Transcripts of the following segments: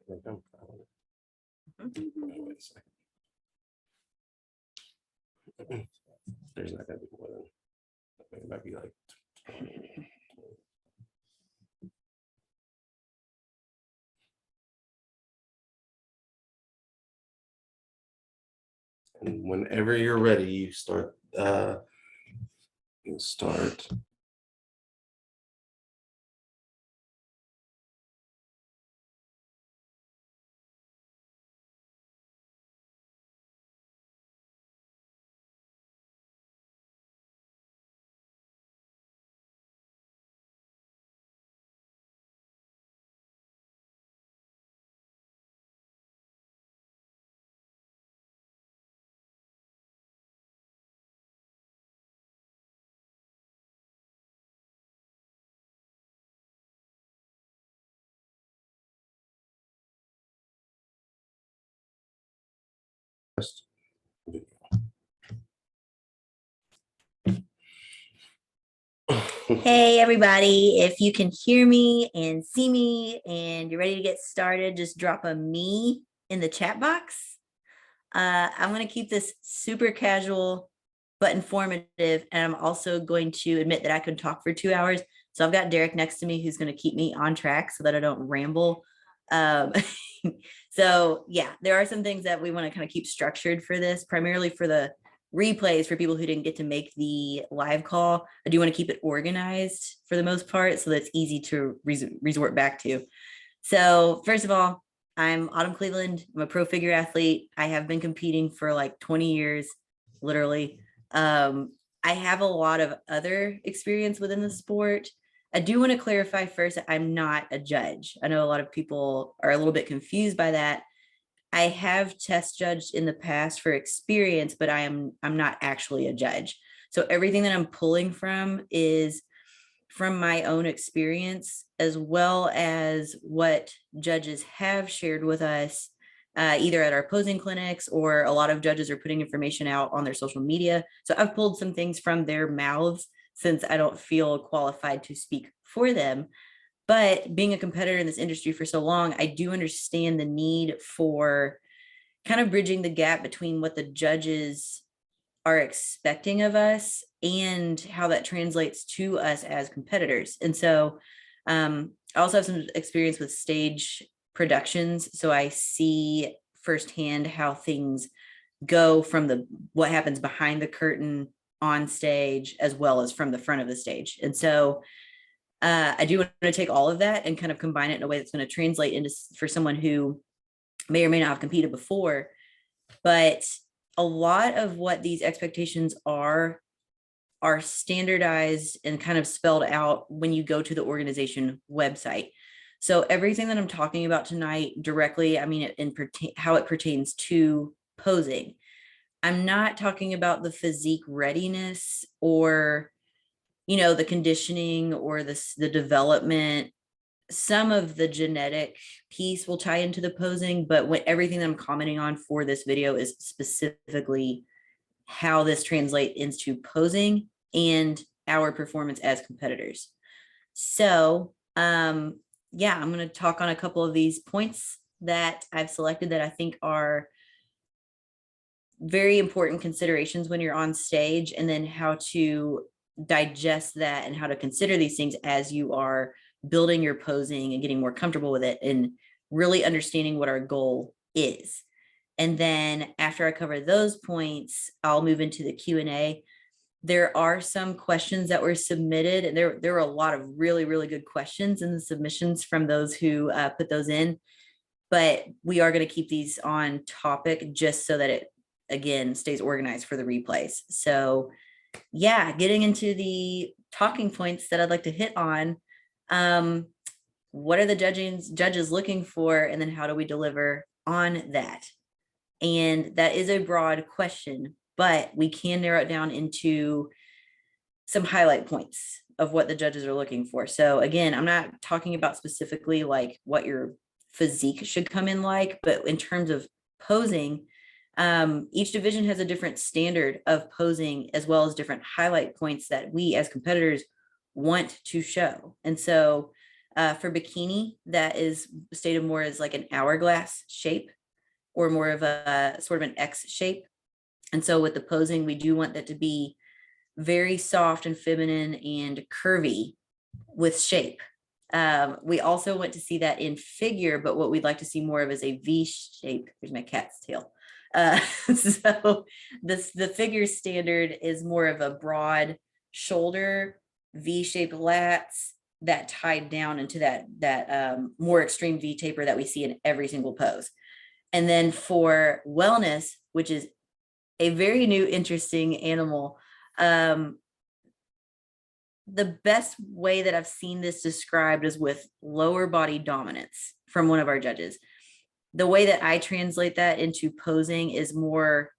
Wait a second. There's not gonna be more than, it might be like 20. And whenever you're ready, you start. You start. Hey everybody, if you can hear me and see me and you're ready to get started, just drop a me in the chat box. I'm going to keep this super casual but informative, and I'm also going to admit that I could talk for 2 hours. So I've got Derek next to me who's going to keep me on track so that I don't ramble. So yeah, there are some things that we want to kind of keep structured for this, primarily for the replays for people who didn't get to make the live call. I do want to keep it organized for the most part so that's easy to resort back to. So first of all, I'm Autumn Cleveland. I'm a pro figure athlete. I have been competing for like 20 years, literally. I have a lot of other experience within the sport. I do want to clarify first that I'm not a judge. I know a lot of people are a little bit confused by that. I have test judged in the past for experience, but I'm not actually a judge. So everything that I'm pulling from is from my own experience, as well as what judges have shared with us, either at our posing clinics, or a lot of judges are putting information out on their social media. So I've pulled some things from their mouths since I don't feel qualified to speak for them. But being a competitor in this industry for so long, I do understand the need for kind of bridging the gap between what the judges are expecting of us and how that translates to us as competitors. And so I also have some experience with stage productions. So I see firsthand how things go from what happens behind the curtain on stage, as well as from the front of the stage. And so I do want to take all of that and kind of combine it in a way that's going to translate into for someone who may or may not have competed before. But a lot of what these expectations are standardized and kind of spelled out when you go to the organization website. So everything that I'm talking about tonight directly, I mean, how it pertains to posing. I'm not talking about the physique readiness or the conditioning or the development. Some of the genetic piece will tie into the posing, but everything that I'm commenting on for this video is specifically how this translates into posing and our performance as competitors. So yeah, I'm going to talk on a couple of these points that I've selected that I think are very important considerations when you're on stage, and then how to digest that and how to consider these things as you are building your posing and getting more comfortable with it and really understanding what our goal is. And then after I cover those points, I'll move into the Q&A. There are some questions that were submitted, and there were a lot of really, really good questions in the submissions from those who put those in. But we are going to keep these on topic just so that it, again, stays organized for the replays. So yeah, getting into the talking points that I'd like to hit on. What are the judges looking for, and then how do we deliver on that? And that is a broad question, but we can narrow it down into some highlight points of what the judges are looking for. So again, I'm not talking about specifically like what your physique should come in like, but in terms of posing, each division has a different standard of posing, as well as different highlight points that we as competitors want to show. And so For bikini, that is stated more as like an hourglass shape or more of a sort of an X shape. And so with the posing, we do want that to be very soft and feminine and curvy with shape. We also want to see that in figure, but what we'd like to see more of is a V shape. Here's my cat's tail. So the figure standard is more of a broad shoulder, V-shaped lats that tied down into that more extreme V taper that we see in every single pose. And then for wellness, which is a very new, interesting animal, the best way that I've seen this described is with lower body dominance from one of our judges. The way that I translate that into posing is more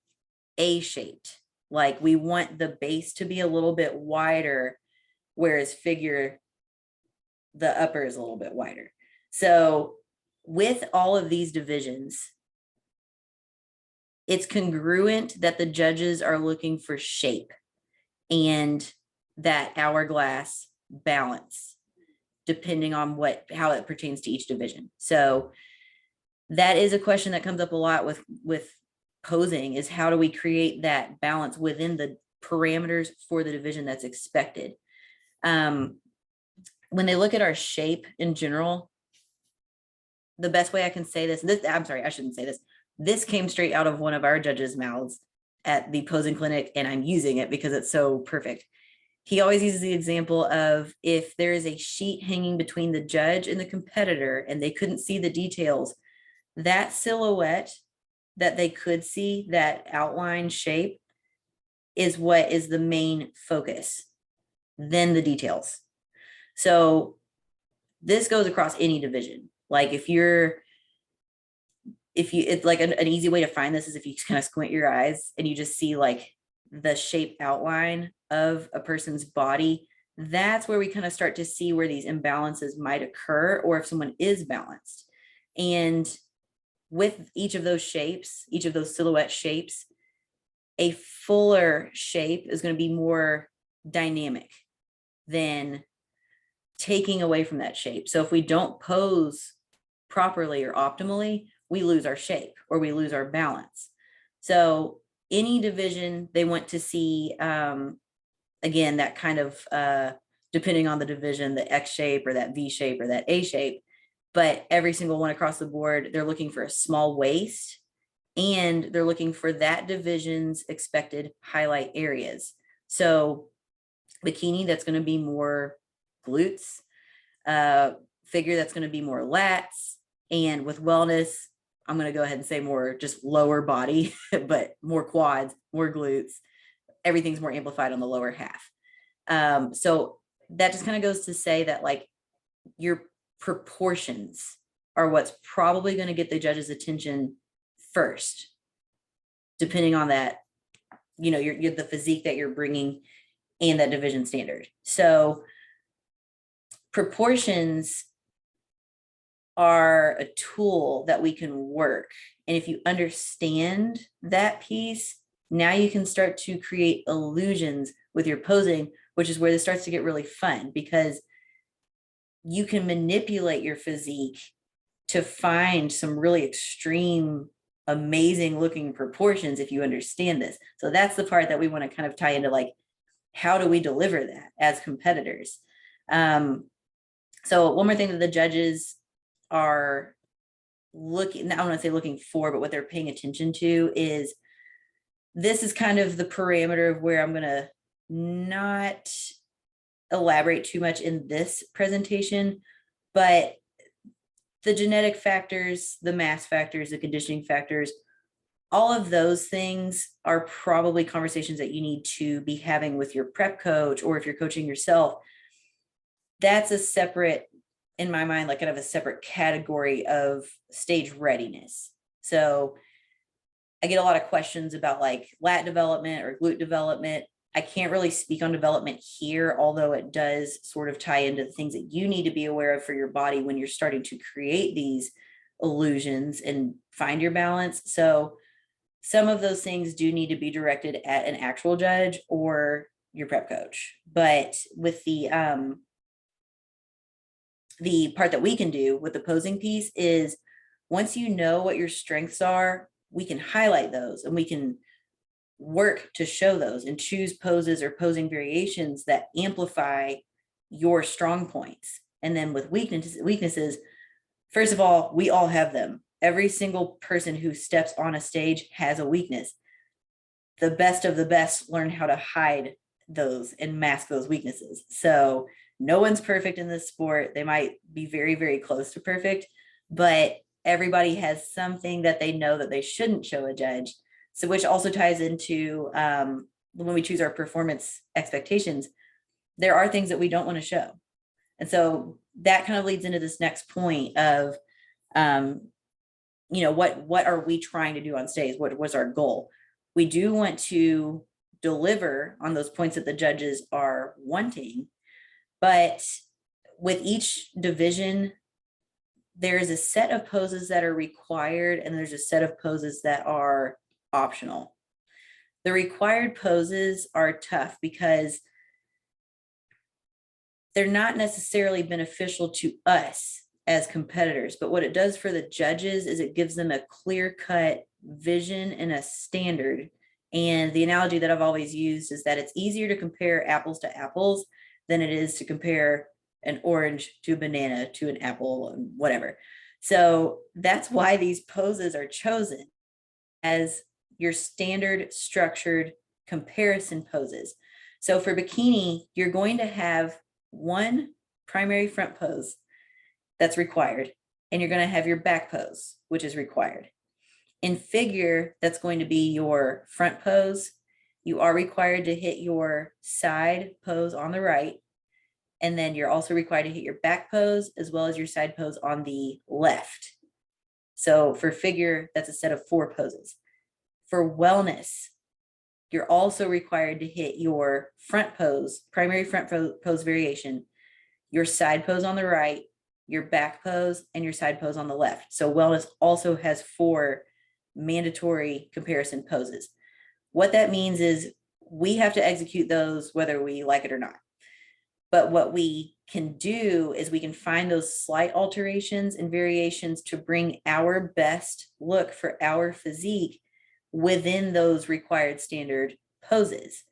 A-shaped. Like we want the base to be a little bit wider, whereas figure, the upper is a little bit wider. So with all of these divisions, it's congruent that the judges are looking for shape and that hourglass balance, depending on how it pertains to each division. So that is a question that comes up a lot with posing, is how do we create that balance within the parameters for the division that's expected? When they look at our shape in general, the best way I can say this, I'm sorry, I shouldn't say this. This came straight out of one of our judges' mouths at the posing clinic, and I'm using it because it's so perfect. He always uses the example of if there is a sheet hanging between the judge and the competitor and they couldn't see the details, that silhouette that they could see, that outline shape, is what is the main focus, then the details. So this goes across any division. Like it's like an easy way to find this is if you kind of squint your eyes and you just see like the shape outline of a person's body, that's where we kind of start to see where these imbalances might occur or if someone is balanced. And with each of those shapes, each of those silhouette shapes, a fuller shape is going to be more dynamic than taking away from that shape. So if we don't pose properly or optimally, we lose our shape or we lose our balance. So any division, they want to see, again, that kind of, depending on the division, the X shape or that V shape or that A shape, but every single one across the board, they're looking for a small waist and they're looking for that division's expected highlight areas. So bikini, that's going to be more glutes, figure, that's going to be more lats, and with wellness, I'm going to go ahead and say more just lower body, but more quads, more glutes. Everything's more amplified on the lower half. So that just kind of goes to say that like your proportions are what's probably going to get the judge's attention first, depending on that, you're the physique that you're bringing and that division standard. So proportions are a tool that we can work. And if you understand that piece, now you can start to create illusions with your posing, which is where this starts to get really fun because you can manipulate your physique to find some really extreme, amazing looking proportions if you understand this. So that's the part that we want to kind of tie into, like, how do we deliver that as competitors? So one more thing that the judges are looking, I don't want to say looking for, but what they're paying attention to is, this is kind of the parameter of where I'm going to not elaborate too much in this presentation, but the genetic factors, the mass factors, the conditioning factors, all of those things are probably conversations that you need to be having with your prep coach, or if you're coaching yourself, that's a separate, in my mind, like kind of a separate category of stage readiness. So I get a lot of questions about like lat development or glute development. I can't really speak on development here, although it does sort of tie into the things that you need to be aware of for your body when you're starting to create these illusions and find your balance. So some of those things do need to be directed at an actual judge or your prep coach. But with the the part that we can do with the posing piece is once you know what your strengths are, we can highlight those and we can work to show those and choose poses or posing variations that amplify your strong points. And then with weaknesses, first of all, we all have them. Every single person who steps on a stage has a weakness. The best of the best learn how to hide those and mask those weaknesses. So no one's perfect in this sport. They might be very, very close to perfect, but everybody has something that they know that they shouldn't show a judge. So which also ties into when we choose our performance expectations, there are things that we don't want to show. And so that kind of leads into this next point of, what are we trying to do on stage? What was our goal? We do want to deliver on those points that the judges are wanting, but with each division, there is a set of poses that are required and there's a set of poses that are optional. The required poses are tough because they're not necessarily beneficial to us as competitors, but what it does for the judges is it gives them a clear-cut vision and a standard. And the analogy that I've always used is that it's easier to compare apples to apples than it is to compare an orange to a banana to an apple, whatever. So that's why these poses are chosen as your standard structured comparison poses. So for bikini, you're going to have one primary front pose that's required, and you're going to have your back pose, which is required. In figure, that's going to be your front pose. You are required to hit your side pose on the right, and then you're also required to hit your back pose as well as your side pose on the left. So for figure, that's a set of 4 poses. For wellness, you're also required to hit your front pose, primary front pose variation, your side pose on the right, your back pose, and your side pose on the left. So wellness also has 4 mandatory comparison poses. What that means is we have to execute those whether we like it or not. But what we can do is we can find those slight alterations and variations to bring our best look for our physique within those required standard poses.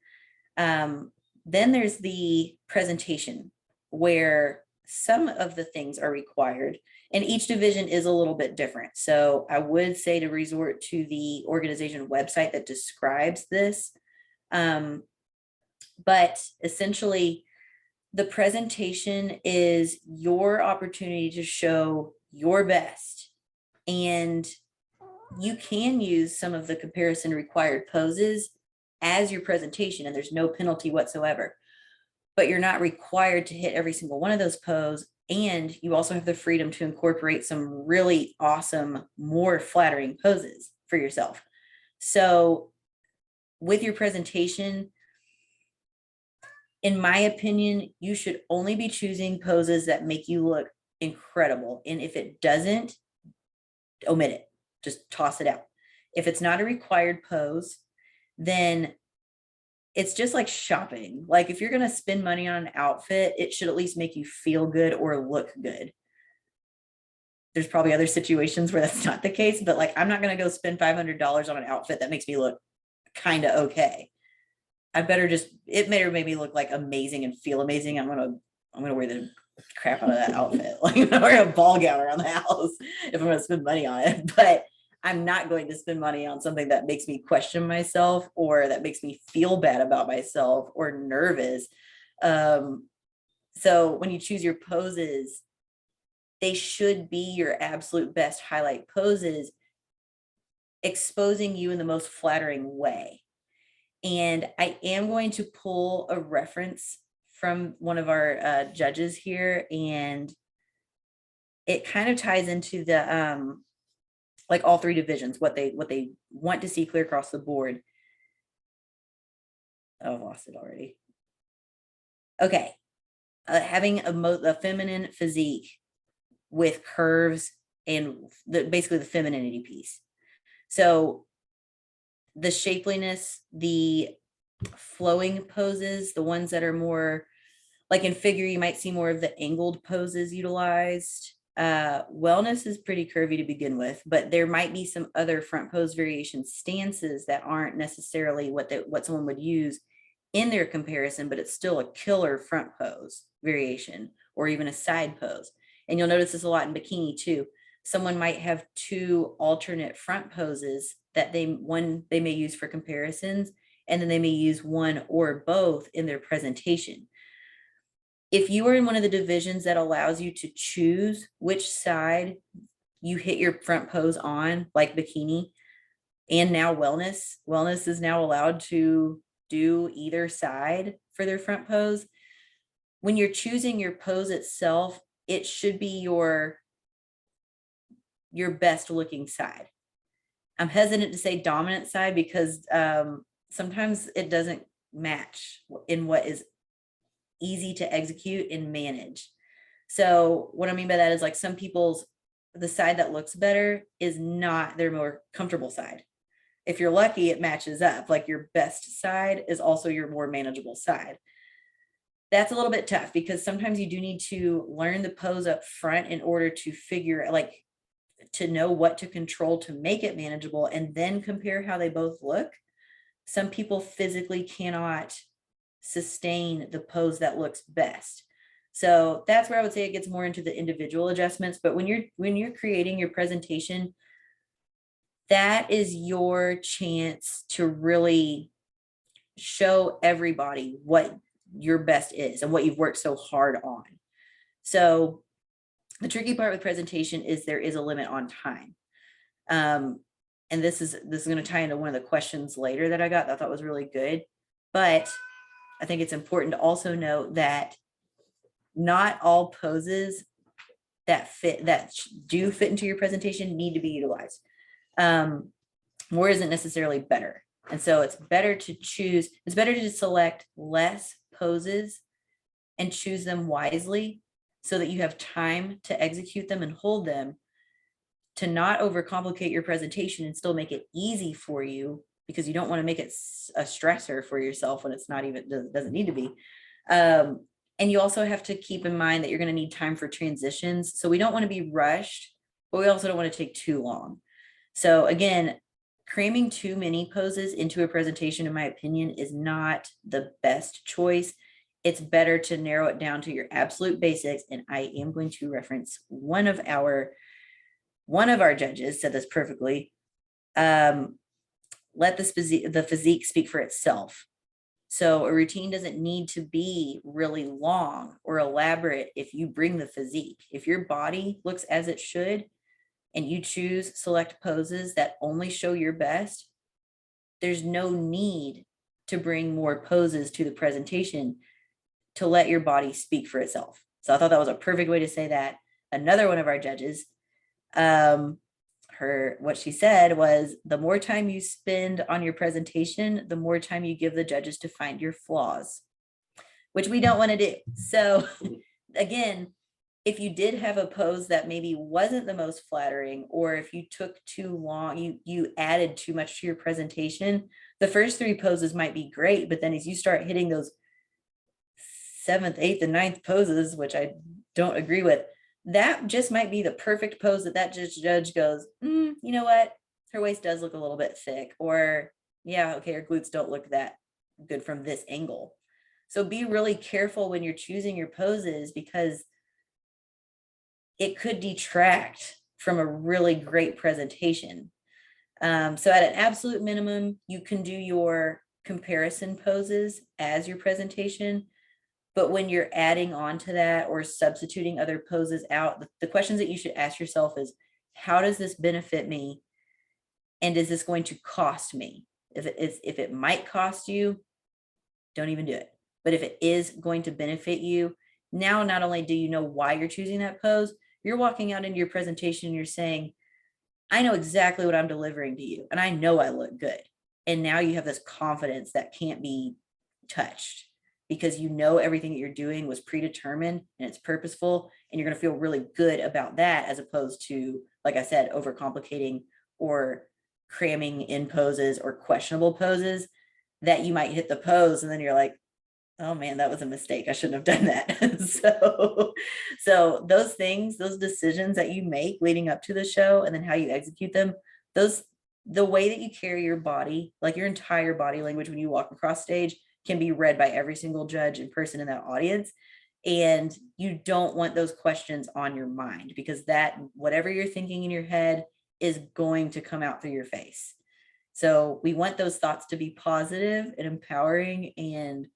Then there's the presentation where some of the things are required and each division is a little bit different. So I would say to resort to the organization website that describes this. But essentially the presentation is your opportunity to show your best, and you can use some of the comparison required poses as your presentation and there's no penalty whatsoever, but you're not required to hit every single one of those poses. And you also have the freedom to incorporate some really awesome, more flattering poses for yourself. So with your presentation, in my opinion, you should only be choosing poses that make you look incredible. And if it doesn't, omit it. Just toss it out. If it's not a required pose, then it's just like shopping. Like if you're going to spend money on an outfit, it should at least make you feel good or look good. There's probably other situations where that's not the case, but like, I'm not going to go spend $500 on an outfit that makes me look kind of okay. I better just, it may or maybe look like amazing and feel amazing. I'm going to wear the crap out of that outfit. Like I'm going to wear a ball gown around the house if I'm going to spend money on it, but I'm not going to spend money on something that makes me question myself or that makes me feel bad about myself or nervous. So when you choose your poses, they should be your absolute best highlight poses, exposing you in the most flattering way. And I am going to pull a reference from one of our judges here, and it kind of ties into the like all 3 divisions, what they want to see clear across the board. Oh, I've lost it already. Okay, having a feminine physique with curves and basically the femininity piece. So the shapeliness, the flowing poses, the ones that are more Like in figure, you might see more of the angled poses utilized. Wellness is pretty curvy to begin with, but there might be some other front pose variation stances that aren't necessarily what someone would use in their comparison, but it's still a killer front pose variation or even a side pose. And you'll notice this a lot in bikini too. Someone might have two alternate front poses that they may use for comparisons, and then they may use one or both in their presentation. If you are in one of the divisions that allows you to choose which side you hit your front pose on, like bikini, and now wellness is now allowed to do either side for their front pose. When you're choosing your pose itself, it should be your best looking side. I'm hesitant to say dominant side because sometimes it doesn't match in what is easy to execute and manage. So what I mean by that is like some people's, the side that looks better is not their more comfortable side. If you're lucky, it matches up. Like your best side is also your more manageable side. That's a little bit tough because sometimes you do need to learn the pose up front in order to figure, like, to know what to control to make it manageable and then compare how they both look. Some people physically cannot sustain the pose that looks best. So that's where I would say it gets more into the individual adjustments. But when you're creating your presentation, that is your chance to really show everybody what your best is and what you've worked so hard on. So the tricky part with presentation is there is a limit on time. And this is going to tie into one of the questions later that I got that I thought was really good. But I think it's important to also note that not all poses that do fit into your presentation need to be utilized. More isn't necessarily better. And so it's better to select less poses and choose them wisely so that you have time to execute them and hold them, to not overcomplicate your presentation and still make it easy for you, because you don't want to make it a stressor for yourself when it's not even, doesn't need to be. And you also have to keep in mind that you're going to need time for transitions. So we don't want to be rushed, but we also don't want to take too long. So again, cramming too many poses into a presentation, in my opinion, is not the best choice. It's better to narrow it down to your absolute basics. And I am going to reference one of our judges said this perfectly. Let the physique speak for itself. So a routine doesn't need to be really long or elaborate if you bring the physique. If your body looks as it should and you choose select poses that only show your best, there's no need to bring more poses to the presentation to let your body speak for itself. So I thought that was a perfect way to say that. Another one of our judges, what she said was, the more time you spend on your presentation, the more time you give the judges to find your flaws, which we don't want to do. So again, if you did have a pose that maybe wasn't the most flattering, or if you took too long, you added too much to your presentation, the first three poses might be great, but then as you start hitting those 7th, 8th, and 9th poses, which I don't agree with, that just might be the perfect pose that judge goes, you know what, her waist does look a little bit thick, or yeah, okay, her glutes don't look that good from this angle. So be really careful when you're choosing your poses, because it could detract from a really great presentation. So at an absolute minimum, you can do your comparison poses as your presentation. But when you're adding on to that or substituting other poses out, the questions that you should ask yourself is, how does this benefit me? And is this going to cost me? If it might cost you, don't even do it. But if it is going to benefit you, now not only do you know why you're choosing that pose, you're walking out into your presentation and you're saying, I know exactly what I'm delivering to you, and I know I look good. And now you have this confidence that can't be touched, because you know everything that you're doing was predetermined and it's purposeful, and you're going to feel really good about that, as opposed to, like I said, overcomplicating or cramming in poses or questionable poses that you might hit the pose and then you're like, oh man, that was a mistake. I shouldn't have done that. So those things, those decisions that you make leading up to the show and then how you execute them, those, the way that you carry your body, like your entire body language when you walk across stage can be read by every single judge and person in that audience. And you don't want those questions on your mind, because that, whatever you're thinking in your head is going to come out through your face. So we want those thoughts to be positive and empowering and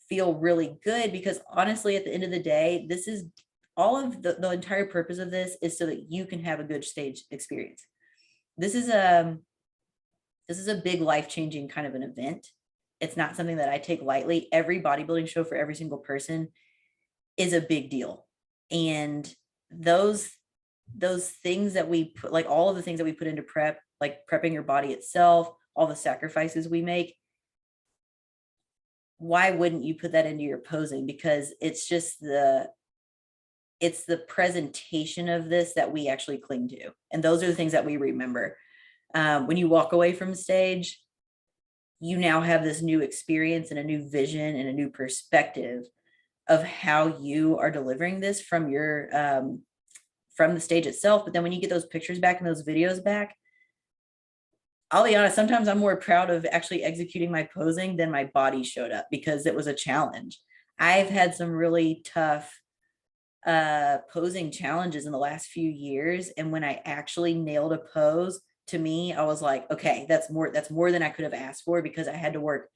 feel really good, because honestly, at the end of the day, this is all of the entire purpose of this is so that you can have a good stage experience. This is a big life-changing kind of an event. It's not something that I take lightly. Every bodybuilding show for every single person is a big deal. And those things that we put, like all of the things that we put into prep, like prepping your body itself, all the sacrifices we make, why wouldn't you put that into your posing? Because it's just it's the presentation of this that we actually cling to. And those are the things that we remember. When you walk away from stage, you now have this new experience and a new vision and a new perspective of how you are delivering this from your from the stage itself. But then when you get those pictures back and those videos back, I'll be honest, sometimes I'm more proud of actually executing my posing than my body showed up, because it was a challenge. I've had some really tough posing challenges in the last few years. And when I actually nailed a pose, to me, I was like, okay, that's more than I could have asked for, because I had to work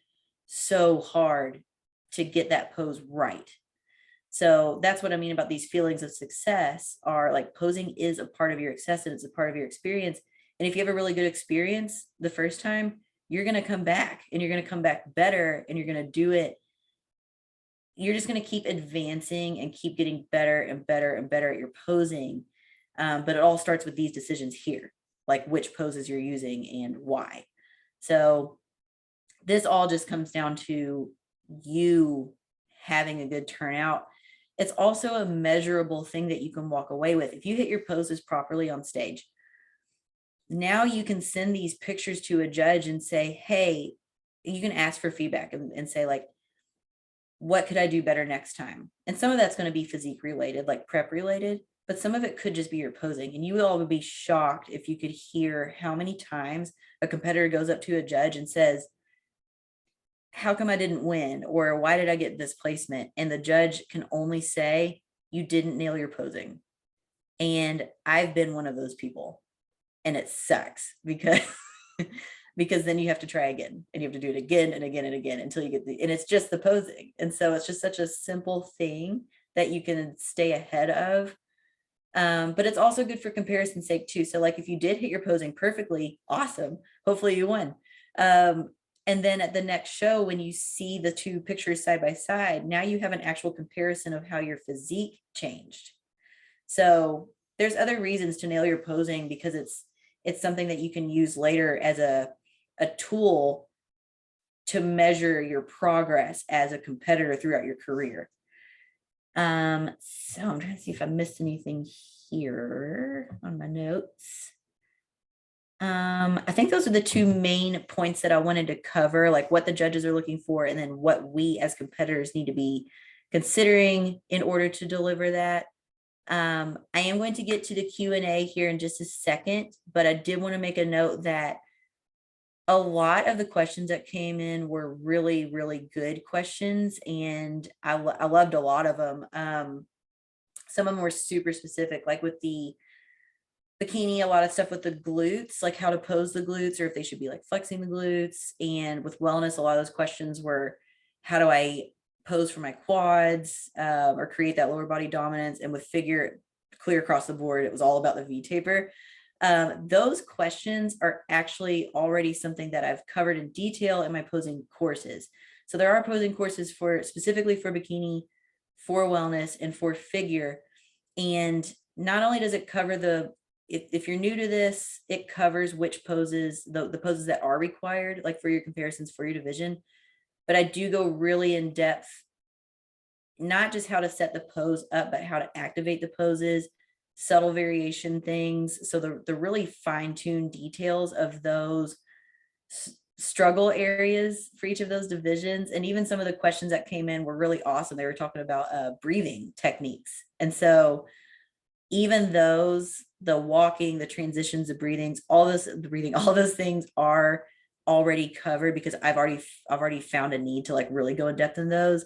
so hard to get that pose right. So that's what I mean about these feelings of success, are like posing is a part of your success and it's a part of your experience. And if you have a really good experience the first time, you're going to come back and you're going to come back better, and you're going to do it. You're just going to keep advancing and keep getting better and better and better at your posing. But it all starts with these decisions here, like which poses you're using and why. So this all just comes down to you having a good turnout. It's also a measurable thing that you can walk away with. If you hit your poses properly on stage, now you can send these pictures to a judge and say, hey, you can ask for feedback and say, like, what could I do better next time? And some of that's going to be physique related, like prep related, but some of it could just be your posing. And you all would be shocked if you could hear how many times a competitor goes up to a judge and says, how come I didn't win? Or why did I get this placement? And the judge can only say, you didn't nail your posing. And I've been one of those people. And it sucks, because because then you have to try again, and you have to do it again and again and again until you get and it's just the posing. And so it's just such a simple thing that you can stay ahead of. But it's also good for comparison's sake too. So like if you did hit your posing perfectly, awesome. Hopefully you won. And then at the next show, when you see the two pictures side by side, now you have an actual comparison of how your physique changed. So there's other reasons to nail your posing, because it's something that you can use later as a tool to measure your progress as a competitor throughout your career. So I'm trying to see if I missed anything here on my notes. I think those are the two main points that I wanted to cover, like what the judges are looking for, and then what we as competitors need to be considering in order to deliver that. I am going to get to the Q&A here in just a second, but I did want to make a note that a lot of the questions that came in were really, really good questions, and I loved a lot of them. Some of them were super specific, like with the bikini, a lot of stuff with the glutes, like how to pose the glutes, or if they should be like flexing the glutes. And with wellness, a lot of those questions were, how do I pose for my quads, or create that lower body dominance? And with figure, clear across the board, it was all about the V taper. Those questions are actually already something that I've covered in detail in my posing courses. So there are posing courses for specifically for bikini, for wellness, and for figure. And not only does it cover if you're new to this, it covers which poses, the poses that are required, like for your comparisons for your division. But I do go really in depth, not just how to set the pose up, but how to activate the poses, subtle variation things. So the really fine-tuned details of those struggle areas for each of those divisions. And even some of the questions that came in were really awesome. They were talking about breathing techniques. And so even those, the walking, the transitions, the breathings, all this, the breathing, all those things are already covered because I've already found a need to like really go in depth in those.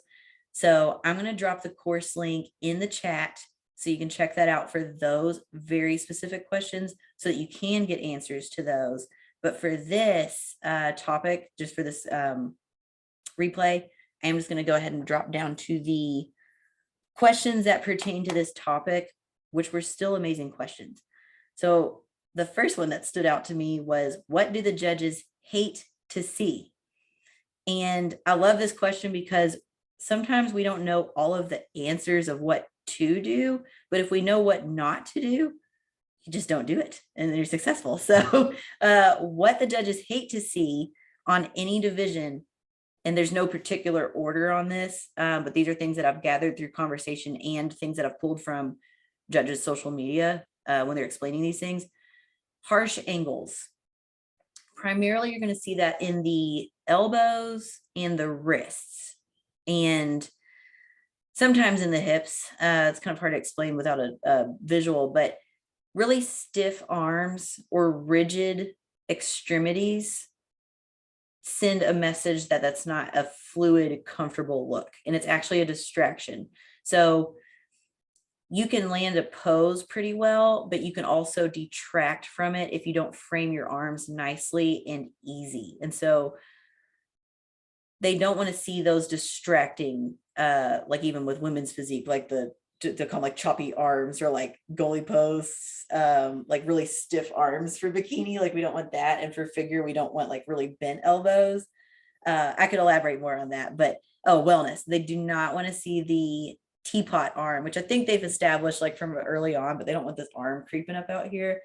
So I'm going to drop the course link in the chat so you can check that out for those very specific questions so that you can get answers to those. But for this topic, just for this replay, I'm just going to go ahead and drop down to the questions that pertain to this topic, which were still amazing questions. So the first one that stood out to me was, what do the judges hate to see? And I love this question because sometimes we don't know all of the answers of what to do, but if we know what not to do, you just don't do it and you're successful. So what the judges hate to see on any division, and there's no particular order on this, but these are things that I've gathered through conversation and things that I've pulled from judges' social media when they're explaining these things. Harsh angles. Primarily, you're going to see that in the elbows and the wrists, and sometimes in the hips. It's kind of hard to explain without a visual, but really stiff arms or rigid extremities send a message that that's not a fluid, comfortable look, and it's actually a distraction. So you can land a pose pretty well, but you can also detract from it if you don't frame your arms nicely and easy. And so they don't want to see those distracting, like even with women's physique, like they call them like choppy arms or like goalie posts, like really stiff arms for bikini. Like we don't want that. And for figure, we don't want like really bent elbows. I could elaborate more on that, but wellness. They do not want to see the teapot arm, which I think they've established like from early on, but they don't want this arm creeping up out here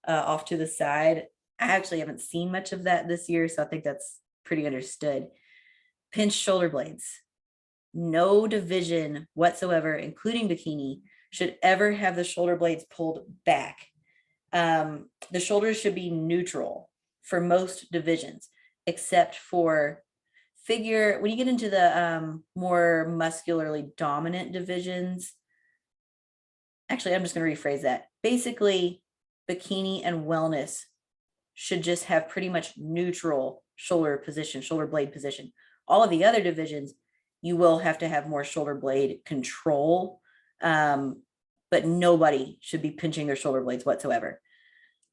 off to the side. I actually haven't seen much of that this year, so I think that's pretty understood. Pinched shoulder blades. No division whatsoever, including bikini, should ever have the shoulder blades pulled back. The shoulders should be neutral for most divisions, except for figure. When you get into the more muscularly dominant divisions, actually, I'm just going to rephrase that. Basically, bikini and wellness should just have pretty much neutral shoulder position, shoulder blade position. All of the other divisions, you will have to have more shoulder blade control, but nobody should be pinching their shoulder blades whatsoever.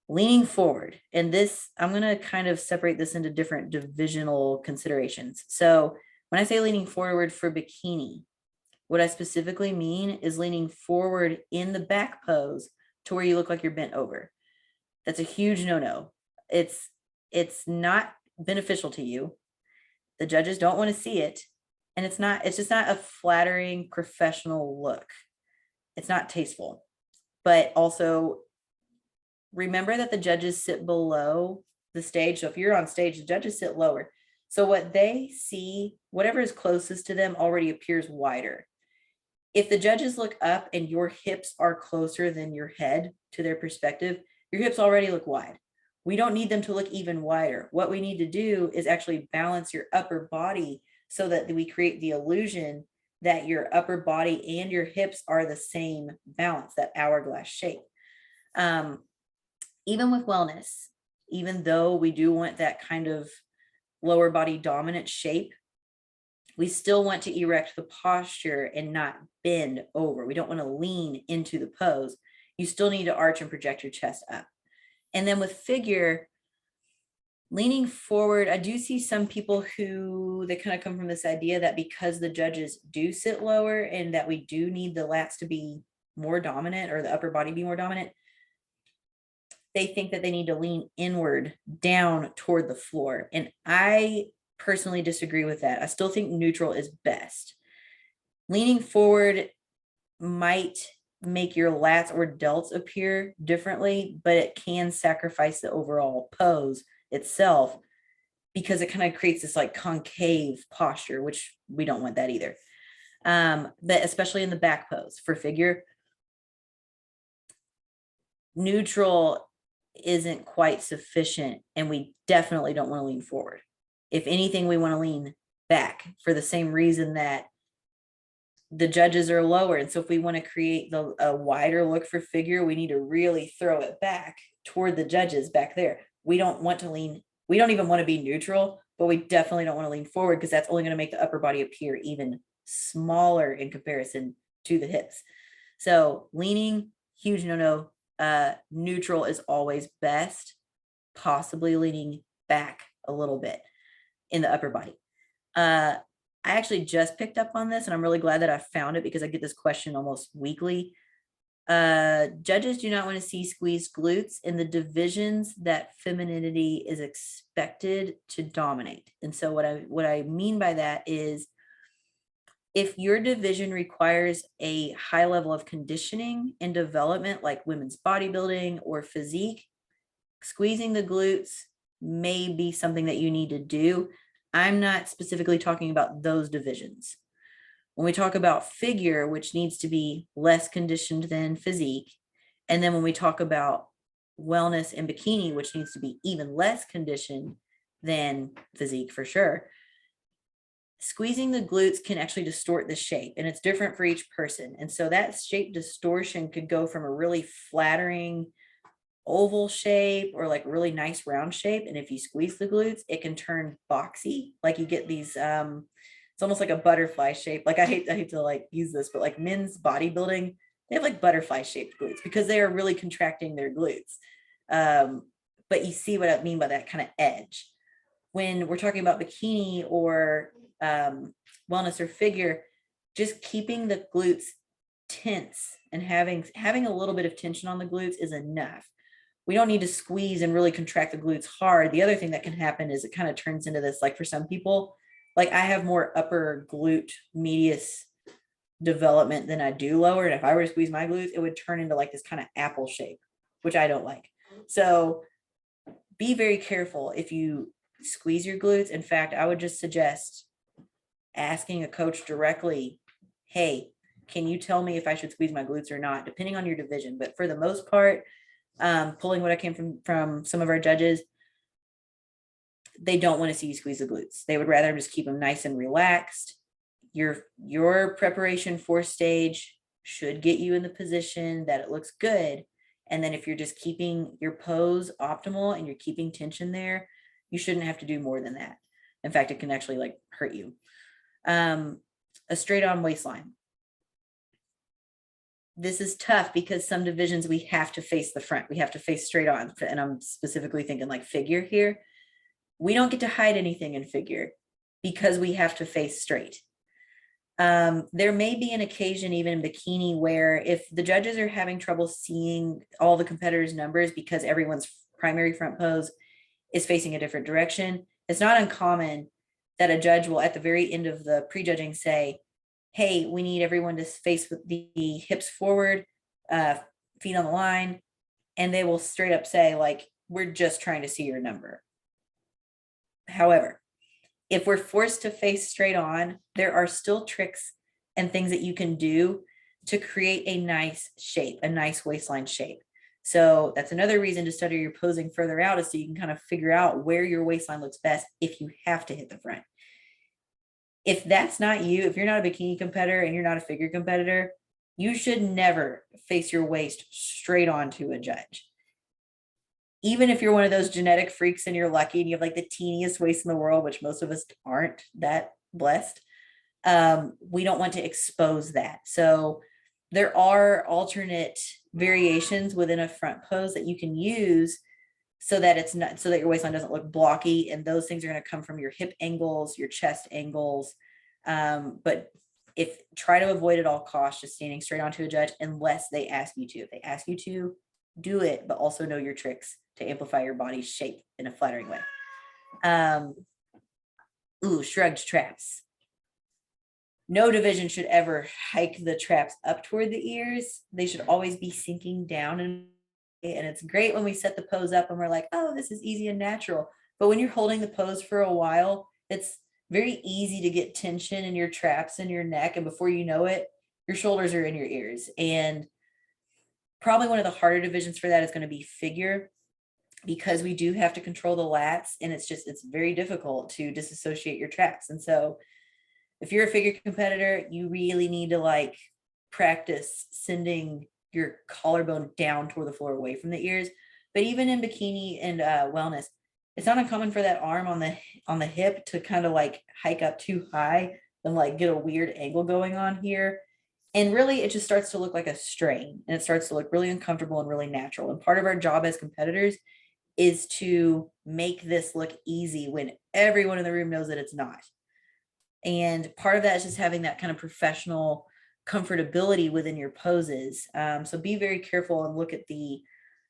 Leaning forward, and this, I'm going to kind of separate this into different divisional considerations. So when I say leaning forward for bikini, what I specifically mean is leaning forward in the back pose to where you look like you're bent over. That's a huge no-no. It's not beneficial to you. The judges don't want to see it. And it's just not a flattering professional look. It's not tasteful. But also remember that the judges sit below the stage. So if you're on stage, the judges sit lower. So what they see, whatever is closest to them already appears wider. If the judges look up and your hips are closer than your head to their perspective, your hips already look wide. We don't need them to look even wider. What we need to do is actually balance your upper body so that we create the illusion that your upper body and your hips are the same balance, that hourglass shape. Even with wellness, even though we do want that kind of lower body dominant shape, we still want to erect the posture and not bend over. We don't want to lean into the pose. You still need to arch and project your chest up. And then with figure, leaning forward, I do see some people who they kind of come from this idea that because the judges do sit lower and that we do need the lats to be more dominant or the upper body be more dominant, they think that they need to lean inward down toward the floor. And I personally disagree with that. I still think neutral is best. Leaning forward might make your lats or delts appear differently, but it can sacrifice the overall pose itself because it kind of creates this like concave posture, which we don't want that either. But especially in the back pose for figure, neutral isn't quite sufficient, and we definitely don't want to lean forward. If anything, we want to lean back for the same reason that the judges are lower. And so if we want to create a wider look for figure, we need to really throw it back toward the judges back there. We don't want to lean, we don't even want to be neutral, but we definitely don't want to lean forward because that's only going to make the upper body appear even smaller in comparison to the hips. So leaning, huge no-no. Neutral is always best, possibly leaning back a little bit in the upper body. I actually just picked up on this and I'm really glad that I found it because I get this question almost weekly. Judges do not want to see squeezed glutes in the divisions that femininity is expected to dominate. And so what I mean by that is if your division requires a high level of conditioning and development, like women's bodybuilding or physique, squeezing the glutes may be something that you need to do. I'm not specifically talking about those divisions. When we talk about figure, which needs to be less conditioned than physique, and then when we talk about wellness and bikini, which needs to be even less conditioned than physique for sure, squeezing the glutes can actually distort the shape, and it's different for each person. And so that shape distortion could go from a really flattering oval shape or like really nice round shape. And if you squeeze the glutes, it can turn boxy. Like you get these, it's almost like a butterfly shape. Like I hate to like use this, but like men's bodybuilding, they have like butterfly shaped glutes because they are really contracting their glutes. But you see what I mean by that kind of edge. When we're talking about bikini or wellness or figure, just keeping the glutes tense and having a little bit of tension on the glutes is enough. We don't need to squeeze and really contract the glutes hard. The other thing that can happen is it kind of turns into this, like for some people, like I have more upper glute medius development than I do lower. And if I were to squeeze my glutes, it would turn into like this kind of apple shape, which I don't like. So be very careful if you squeeze your glutes. In fact, I would just suggest asking a coach directly, hey, can you tell me if I should squeeze my glutes or not, depending on your division. But for the most part, pulling what I came from some of our judges, they don't want to see you squeeze the glutes. They would rather just keep them nice and relaxed. Your preparation for stage should get you in the position that it looks good. And then if you're just keeping your pose optimal and you're keeping tension there, you shouldn't have to do more than that. In fact, it can actually like hurt you. A straight on waistline. This is tough because some divisions we have to face the front. We have to face straight on. And I'm specifically thinking like figure here. We don't get to hide anything in figure because we have to face straight. There may be an occasion even in bikini where if the judges are having trouble seeing all the competitors' numbers because everyone's primary front pose is facing a different direction, it's not uncommon that a judge will at the very end of the prejudging say, hey, we need everyone to face with the hips forward, feet on the line. And they will straight up say like, we're just trying to see your number. However, if we're forced to face straight on, there are still tricks and things that you can do to create a nice shape, a nice waistline shape. So that's another reason to study your posing further out, is so you can kind of figure out where your waistline looks best if you have to hit the front. If that's not you, if you're not a bikini competitor and you're not a figure competitor, you should never face your waist straight onto a judge. Even if you're one of those genetic freaks and you're lucky and you have like the teeniest waist in the world, which most of us aren't that blessed, we don't want to expose that. So there are alternate variations within a front pose that you can use so that it's not, so that your waistline doesn't look blocky. And those things are going to come from your hip angles, your chest angles. But try to avoid at all costs just standing straight onto a judge unless they ask you to. If they ask you to, do it, but also know your tricks to amplify your body's shape in a flattering way. Shrugged traps. No division should ever hike the traps up toward the ears. They should always be sinking down. And it's great when we set the pose up and we're like, oh, this is easy and natural. But when you're holding the pose for a while, it's very easy to get tension in your traps and your neck. And before you know it, your shoulders are in your ears. And probably one of the harder divisions for that is going to be figure. because we do have to control the lats, and it's very difficult to disassociate your tracks. And so if you're a figure competitor, you really need to like practice sending your collarbone down toward the floor away from the ears. But even in bikini and wellness, it's not uncommon for that arm on the hip to kind of like hike up too high and like get a weird angle going on here. And really, it just starts to look like a strain, and it starts to look really uncomfortable and really natural. And part of our job as competitors is to make this look easy when everyone in the room knows that it's not. And part of that is just having that kind of professional comfortability within your poses. So be very careful and look at the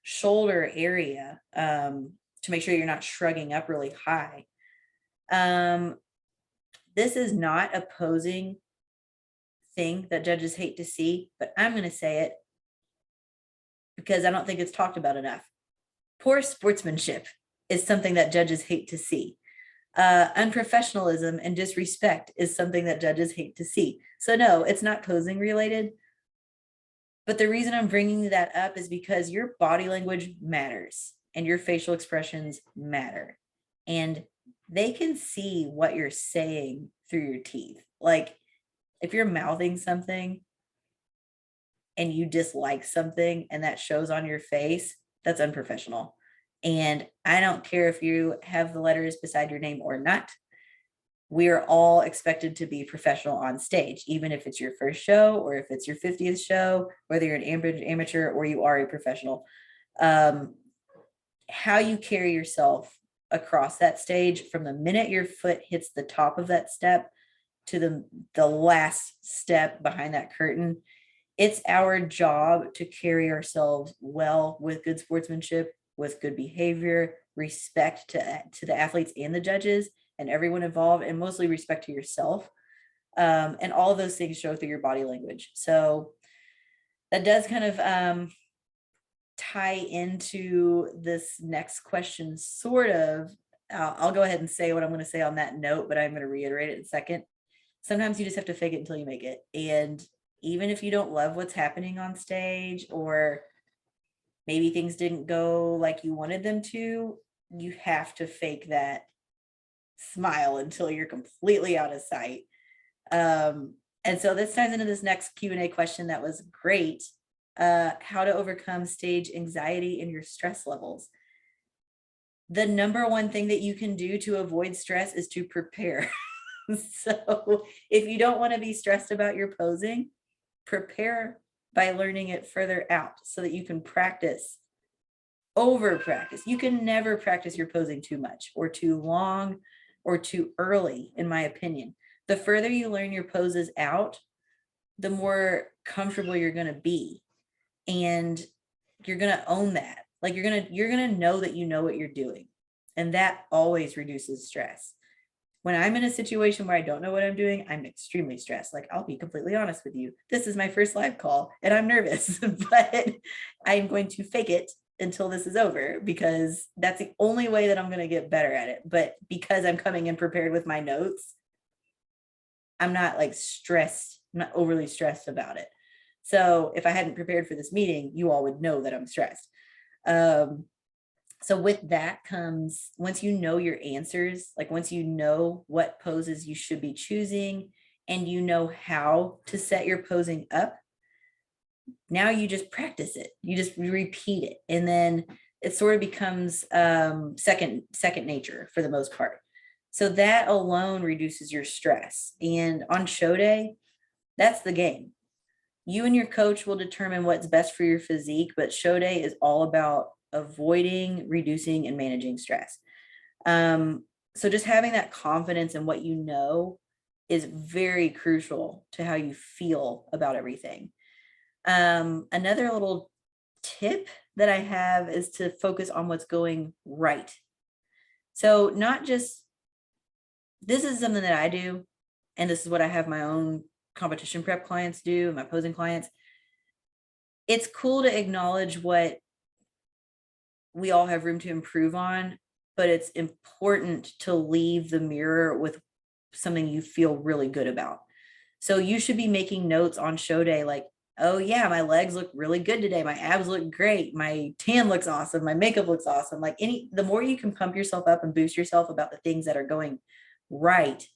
shoulder area to make sure you're not shrugging up really high. This is not a posing thing that judges hate to see, but I'm going to say it because I don't think it's talked about enough. Poor sportsmanship is something that judges hate to see. Unprofessionalism and disrespect is something that judges hate to see. So no, it's not posing related. But the reason I'm bringing that up is because your body language matters and your facial expressions matter. And they can see what you're saying through your teeth. Like if you're mouthing something and you dislike something and that shows on your face, that's unprofessional. And I don't care if you have the letters beside your name or not. We're all expected to be professional on stage, even if it's your first show or if it's your 50th show, whether you're an amateur or you are a professional. How you carry yourself across that stage from the minute your foot hits the top of that step to the last step behind that curtain, it's our job to carry ourselves well with good sportsmanship, with good behavior, respect to the athletes and the judges and everyone involved, and mostly respect to yourself. And all of those things show through your body language. So that does kind of tie into this next question, sort of. I'll go ahead and say what I'm going to say on that note, but I'm going to reiterate it in a second. Sometimes you just have to fake it until you make it. And even if you don't love what's happening on stage, or maybe things didn't go like you wanted them to, you have to fake that smile until you're completely out of sight. And so this ties into this next Q&A question that was great. How to overcome stage anxiety and your stress levels. The number one thing that you can do to avoid stress is to prepare. So if you don't want to be stressed about your posing, prepare by learning it further out so that you can practice, over practice. You can never practice your posing too much or too long or too early, in my opinion. The further you learn your poses out, the more comfortable you're going to be. And you're going to own that. Like you're going to know that you know what you're doing. And that always reduces stress. When I'm in a situation where I don't know what I'm doing, I'm extremely stressed. Like, I'll be completely honest with you. This is my first live call and I'm nervous, but I'm going to fake it until this is over because that's the only way that I'm going to get better at it. But because I'm coming in prepared with my notes, I'm not like stressed. I'm not overly stressed about it. So if I hadn't prepared for this meeting, you all would know that I'm stressed. So with that comes, once you know your answers, like once you know what poses you should be choosing and you know how to set your posing up, now you just practice it. You just repeat it. And then it sort of becomes second nature for the most part. So that alone reduces your stress. And on show day, that's the game. You and your coach will determine what's best for your physique, but show day is all about avoiding, reducing, and managing stress. So just having that confidence in what you know is very crucial to how you feel about everything. Another little tip that I have is to focus on what's going right. So not just, this is something that I do, and this is what I have my own competition prep clients do, my posing clients. It's cool to acknowledge what we all have room to improve on, but it's important to leave the mirror with something you feel really good about. So you should be making notes on show day like, oh yeah, my legs look really good today. My abs look great. My tan looks awesome. My makeup looks awesome. Like the more you can pump yourself up and boost yourself about the things that are going right,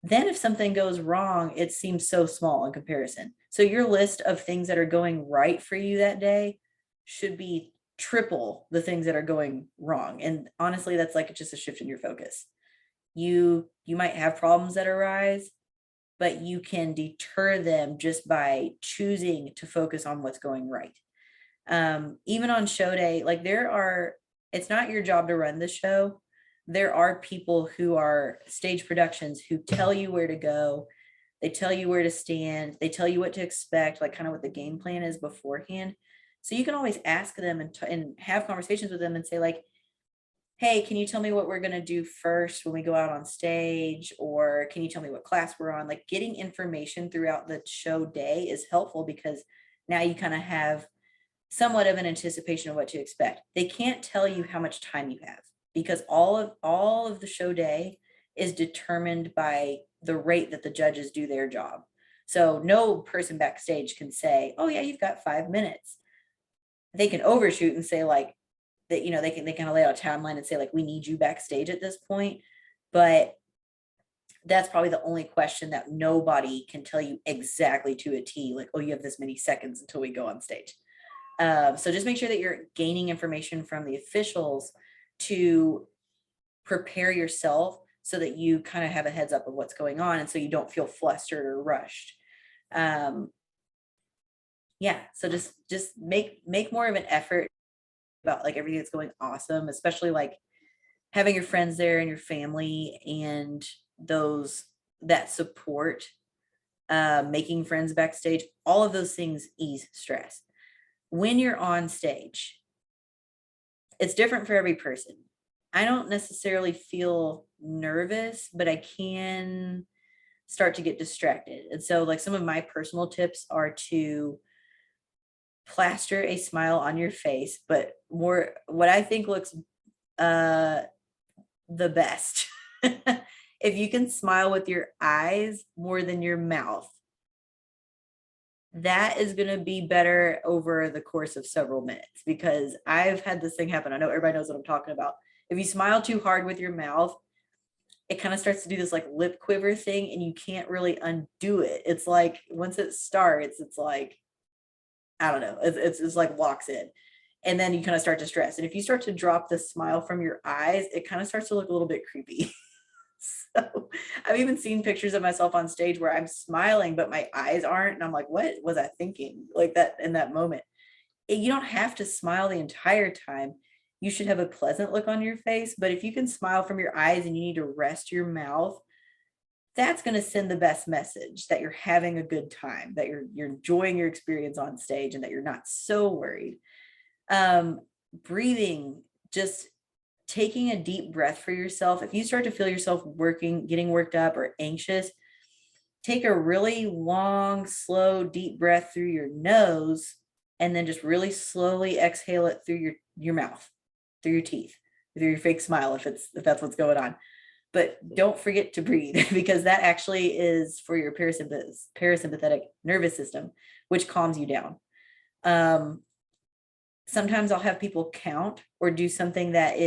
then if something goes wrong, it seems so small in comparison. So your list of things that are going right for you that day should be triple the things that are going wrong. And honestly, that's like just a shift in your focus. You might have problems that arise, but you can deter them just by choosing to focus on what's going right. Even on show day, like it's not your job to run the show. There are people who are stage productions who tell you where to go. They tell you where to stand. They tell you what to expect, like kind of what the game plan is beforehand. So you can always ask them and have conversations with them and say like, hey, can you tell me what we're going to do first when we go out on stage? Or can you tell me what class we're on? Like getting information throughout the show day is helpful because now you kind of have somewhat of an anticipation of what to expect. They can't tell you how much time you have because all of the show day is determined by the rate that the judges do their job. So no person backstage can say, oh yeah, you've got 5 minutes. They can overshoot and say like, that, they can kind of lay out a timeline and say like, we need you backstage at this point. But that's probably the only question that nobody can tell you exactly to a T, like, oh, you have this many seconds until we go on stage. So just make sure that you're gaining information from the officials to prepare yourself so that you kind of have a heads up of what's going on. And so you don't feel flustered or rushed. Yeah. So just make more of an effort about like everything that's going awesome, especially like having your friends there and your family and that support, making friends backstage, all of those things ease stress. When you're on stage, it's different for every person. I don't necessarily feel nervous, but I can start to get distracted. And so like some of my personal tips are to plaster a smile on your face, but more what I think looks the best. If you can smile with your eyes more than your mouth, that is going to be better over the course of several minutes because I've had this thing happen. I know everybody knows what I'm talking about. If you smile too hard with your mouth, it kind of starts to do this like lip quiver thing and you can't really undo it. It's like once it starts, it's like, I don't know, it's like locks in. And then you kind of start to stress. And if you start to drop the smile from your eyes, it kind of starts to look a little bit creepy. So I've even seen pictures of myself on stage where I'm smiling, but my eyes aren't. And I'm like, what was I thinking like that in that moment? You don't have to smile the entire time. You should have a pleasant look on your face. But if you can smile from your eyes and you need to rest your mouth, that's going to send the best message that you're having a good time, that you're enjoying your experience on stage and that you're not so worried. Breathing, just taking a deep breath for yourself. If you start to feel yourself getting worked up or anxious, take a really long, slow, deep breath through your nose, and then just really slowly exhale it through your mouth, through your teeth, through your fake smile, if that's what's going on. But don't forget to breathe because that actually is for your parasympathetic nervous system, which calms you down. Sometimes I'll have people count or do something that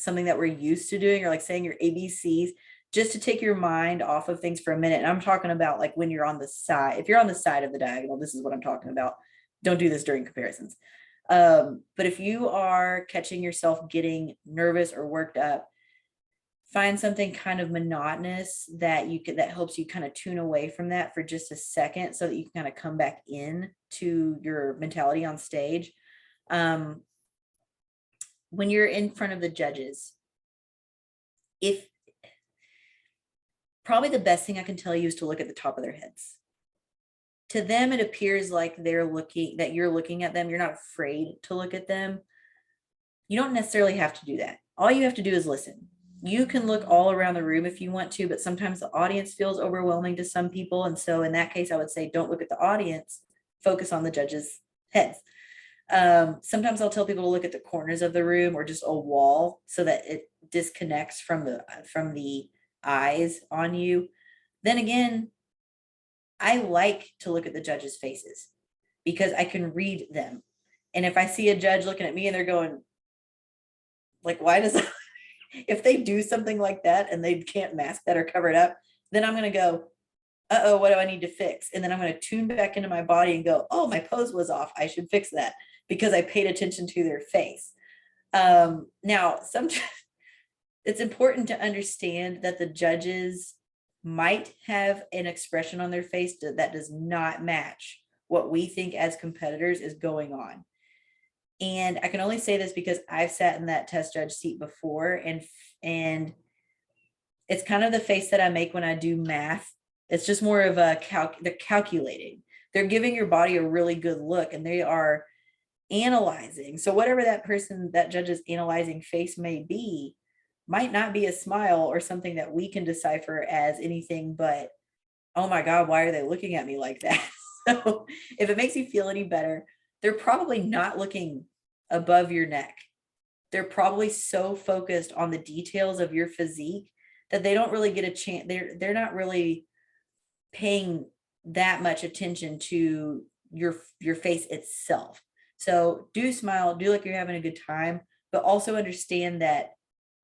we're used to doing, or like saying your ABCs, just to take your mind off of things for a minute. And I'm talking about like when you're on the side, if you're on the side of the diagonal, this is what I'm talking about. Don't do this during comparisons. But if you are catching yourself getting nervous or worked up, find something kind of monotonous that helps you kind of tune away from that for just a second so that you can kind of come back in to your mentality on stage. When you're in front of the judges, probably the best thing I can tell you is to look at the top of their heads. To them, it appears like you're looking at them. You're not afraid to look at them. You don't necessarily have to do that. All you have to do is listen. You can look all around the room if you want to, but sometimes the audience feels overwhelming to some people. And so in that case, I would say, don't look at the audience, focus on the judges' heads. Sometimes I'll tell people to look at the corners of the room or just a wall so that it disconnects from the eyes on you. Then again, I like to look at the judges' faces because I can read them. And if I see a judge looking at me and they're going, like, why does if they do something like that and they can't mask that or cover it up, then I'm going to go, uh-oh, what do I need to fix? And then I'm going to tune back into my body and go, oh, my pose was off. I should fix that because I paid attention to their face. Now, sometimes it's important to understand that the judges might have an expression on their face that does not match what we think as competitors is going on. And I can only say this because I've sat in that test judge seat before, and it's kind of the face that I make when I do math. It's just more of a they're calculating. They're giving your body a really good look, and they are analyzing. So whatever that judge's analyzing face may be, might not be a smile or something that we can decipher as anything but, oh my God, why are they looking at me like that? So if it makes you feel any better, they're probably not looking above your neck. They're probably so focused on the details of your physique that they don't really get a chance. They're not really paying that much attention to your face itself. So do smile, do like you're having a good time, but also understand that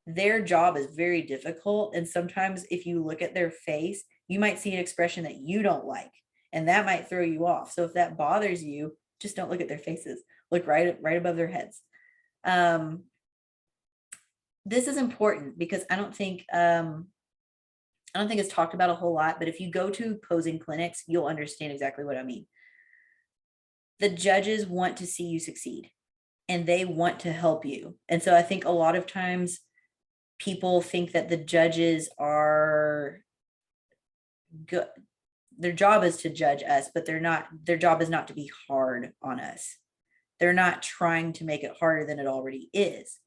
their job is very difficult. And sometimes if you look at their face, you might see an expression that you don't like, and that might throw you off. So if that bothers you, just don't look at their faces. Look right above their heads. This is important because I don't think it's talked about a whole lot, but if you go to posing clinics, you'll understand exactly what I mean. The judges want to see you succeed, and they want to help you. And so I think a lot of times people think that the judges are good. Their job is to judge us, but their job is not to be hard on us. They're not trying to make it harder than it already is.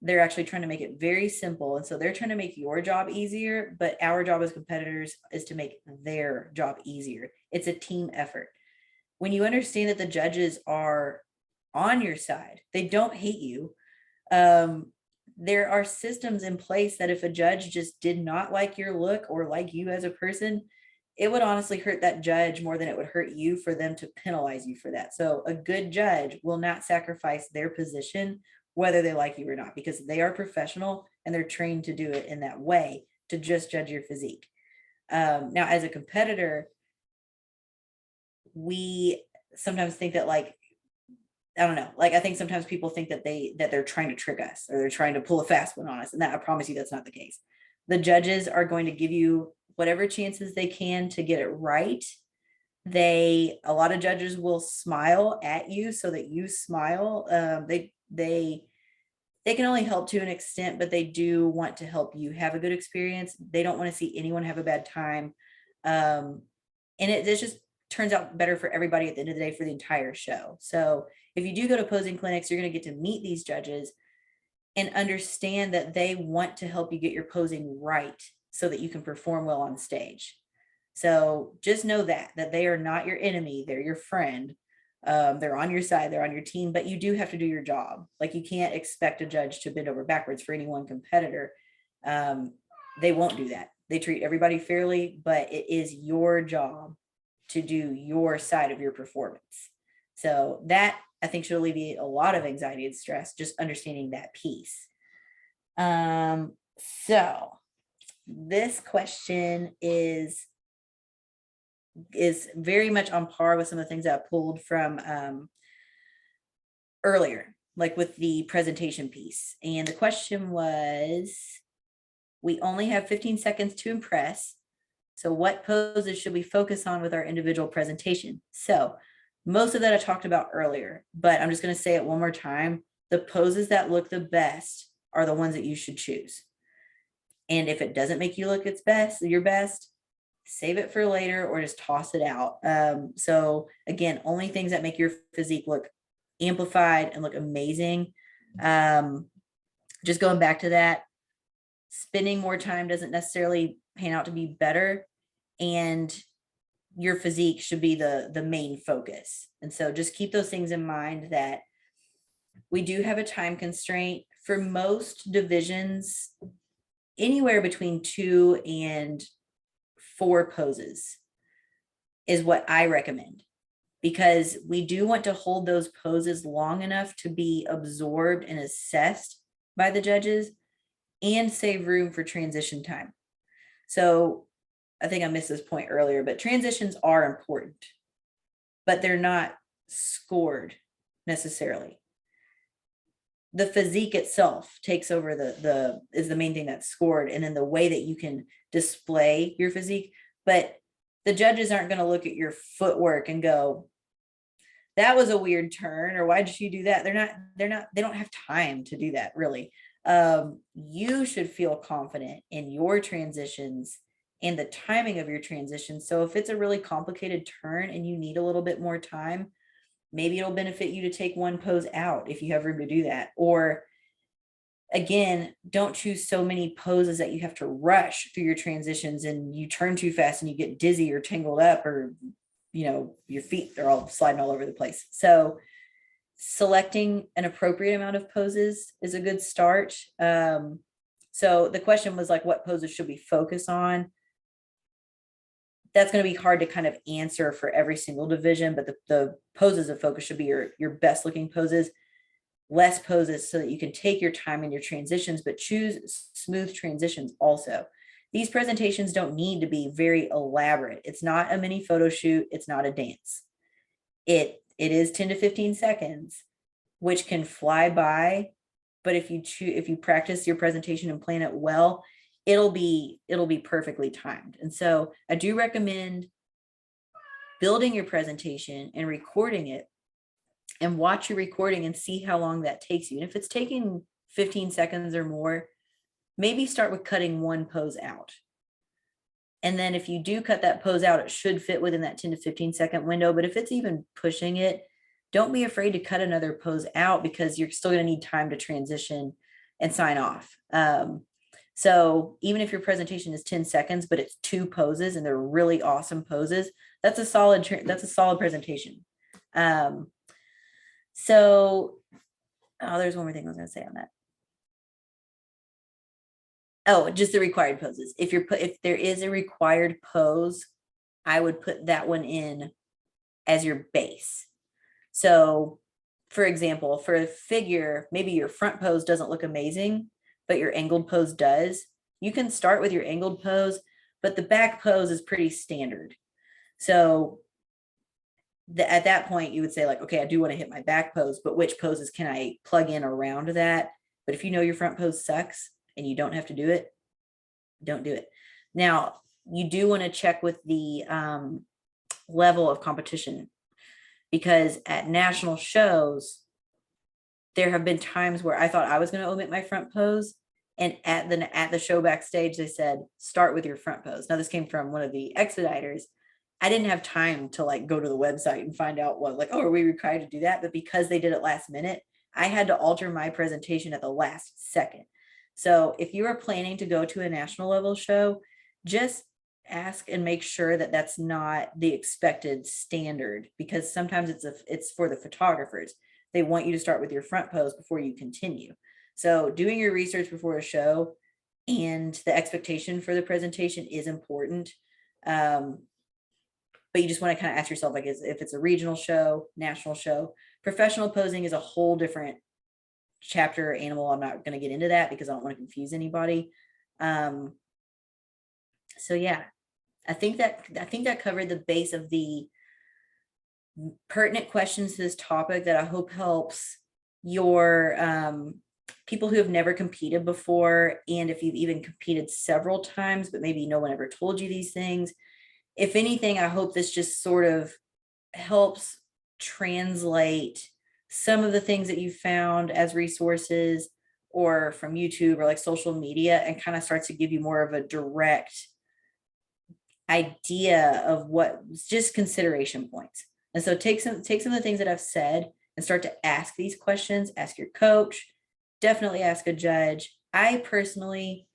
They're actually trying to make it very simple. And so they're trying to make your job easier, but our job as competitors is to make their job easier. It's a team effort. When you understand that the judges are on your side, they don't hate you. There are systems in place that if a judge just did not like your look or like you as a person, it would honestly hurt that judge more than it would hurt you for them to penalize you for that. So a good judge will not sacrifice their position, whether they like you or not, because they are professional and they're trained to do it in that way, to just judge your physique. Now, as a competitor, we sometimes think that, like, I don't know, like, I think sometimes people think that they're trying to trick us or they're trying to pull a fast one on us. And that, I promise you, that's not the case. The judges are going to give you whatever chances they can to get it right. A lot of judges will smile at you so that you smile. They can only help to an extent, but they do want to help you have a good experience. They don't want to see anyone have a bad time. And it just turns out better for everybody at the end of the day for the entire show. So if you do go to posing clinics, you're going to get to meet these judges and understand that they want to help you get your posing right so that you can perform well on stage. So just know that they are not your enemy. They're your friend. They're on your side, they're on your team, but you do have to do your job. Like, you can't expect a judge to bend over backwards for any one competitor. They won't do that. They treat everybody fairly, but it is your job to do your side of your performance. So that, I think, should alleviate a lot of anxiety and stress, just understanding that piece. So this question is very much on par with some of the things that I pulled from earlier, like with the presentation piece. And the question was, we only have 15 seconds to impress. So what poses should we focus on with our individual presentation? So most of that I talked about earlier, but I'm just going to say it one more time. The poses that look the best are the ones that you should choose. And if it doesn't make you look your best, save it for later or just toss it out. So again, only things that make your physique look amplified and look amazing. Just going back to that, spending more time doesn't necessarily pan out to be better, and your physique should be the main focus. And so just keep those things in mind, that we do have a time constraint for most divisions, anywhere between 2 and 4 poses. is what I recommend, because we do want to hold those poses long enough to be absorbed and assessed by the judges and save room for transition time. So I think I missed this point earlier, but transitions are important, but they're not scored necessarily. The physique itself takes over is the main thing that's scored, and then the way that you can display your physique. But the judges aren't going to look at your footwork and go, that was a weird turn, or why did you do that? They don't have time to do that, really. You should feel confident in your transitions and the timing of your transitions. So if it's a really complicated turn and you need a little bit more time, maybe it'll benefit you to take one pose out if you have room to do that. Or again, don't choose so many poses that you have to rush through your transitions and you turn too fast and you get dizzy or tangled up, or your feet are all sliding all over the place. So selecting an appropriate amount of poses is a good start. So the question was like, what poses should we focus on? That's going to be hard to kind of answer for every single division, but the poses of focus should be your best looking poses, less poses so that you can take your time in your transitions, but choose smooth transitions also. These presentations don't need to be very elaborate. It's not a mini photo shoot. It's not a dance. It is 10 to 15 seconds, which can fly by. But if you practice your presentation and plan it well, it'll be perfectly timed. And so I do recommend building your presentation and recording it, and watch your recording and see how long that takes you. And if it's taking 15 seconds or more, maybe start with cutting one pose out. And then if you do cut that pose out, it should fit within that 10 to 15 second window. But if it's even pushing it, don't be afraid to cut another pose out, because you're still going to need time to transition and sign off. So even if your presentation is 10 seconds, but it's 2 poses and they're really awesome poses, that's a solid presentation. There's one more thing I was going to say on that. Oh, just the required poses. If there is a required pose, I would put that one in as your base. So for example, for a figure, maybe your front pose doesn't look amazing, but your angled pose does. You can start with your angled pose, but the back pose is pretty standard. So at that point, you would say like, okay, I do want to hit my back pose, but which poses can I plug in around that? But if you know your front pose sucks and you don't have to do it, don't do it. Now, you do want to check with the level of competition, because at national shows, there have been times where I thought I was going to omit my front pose, and at the show backstage, they said, start with your front pose. Now, this came from one of the expediters. I didn't have time to like go to the website and find out are we required to do that? But because they did it last minute, I had to alter my presentation at the last second. So if you are planning to go to a national level show, just ask and make sure that that's not the expected standard, because sometimes it's for the photographers. They want you to start with your front pose before you continue. So doing your research before a show and the expectation for the presentation is important. But you just want to kind of ask yourself, like, if it's a regional show, national show. Professional posing is a whole different chapter animal. I'm not going to get into that because I don't want to confuse anybody. So yeah, I think that covered the base of the pertinent questions to this topic that I hope helps your people who have never competed before, and if you've even competed several times, but maybe no one ever told you these things. If anything, I hope this just sort of helps translate some of the things that you found as resources or from YouTube or like social media, and kind of starts to give you more of a direct idea of what just consideration points. And so take some of the things that I've said and start to ask these questions. Ask your coach, definitely ask a judge. I personally,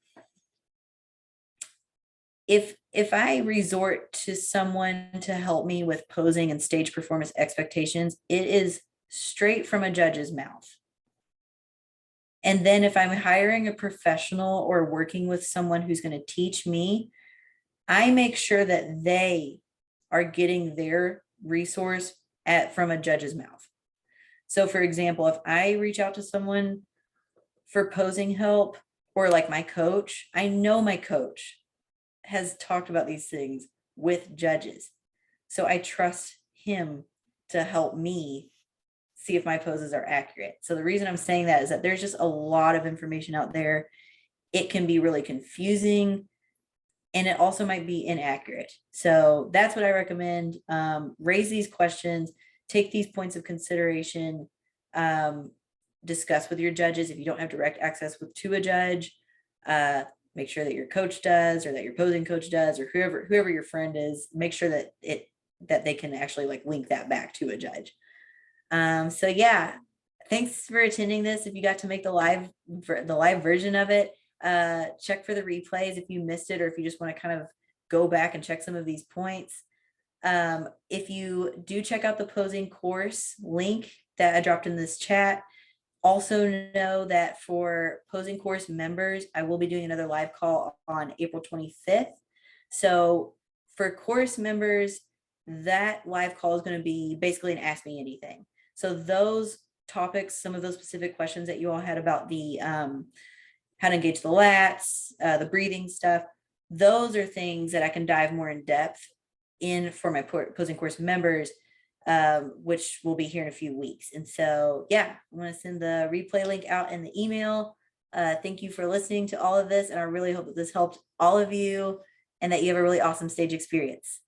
if I resort to someone to help me with posing and stage performance expectations, it is straight from a judge's mouth. And then if I'm hiring a professional or working with someone who's going to teach me, I make sure that they are getting their resource from a judge's mouth. So for example, if I reach out to someone for posing help, or like my coach, I know my coach has talked about these things with judges. So I trust him to help me see if my poses are accurate. So the reason I'm saying that is that there's just a lot of information out there. It can be really confusing, and it also might be inaccurate. So that's what I recommend. Raise these questions, take these points of consideration, discuss with your judges. If you don't have direct access to a judge, make sure that your coach does, or that your posing coach does, or whoever your friend is, make sure that they can actually like link that back to a judge. So yeah, thanks for attending this. If you got to make the live version of it, check for the replays if you missed it, or if you just want to kind of go back and check some of these points. If you do check out the posing course link that I dropped in this chat, also know that for posing course members, I will be doing another live call on April 25th. So for course members, that live call is going to be basically an Ask Me Anything. So those topics, some of those specific questions that you all had about the how to engage the lats, the breathing stuff, those are things that I can dive more in depth in for my posing course members, which will be here in a few weeks. And so, yeah, I'm going to send the replay link out in the email. Thank you for listening to all of this. And I really hope that this helped all of you and that you have a really awesome stage experience.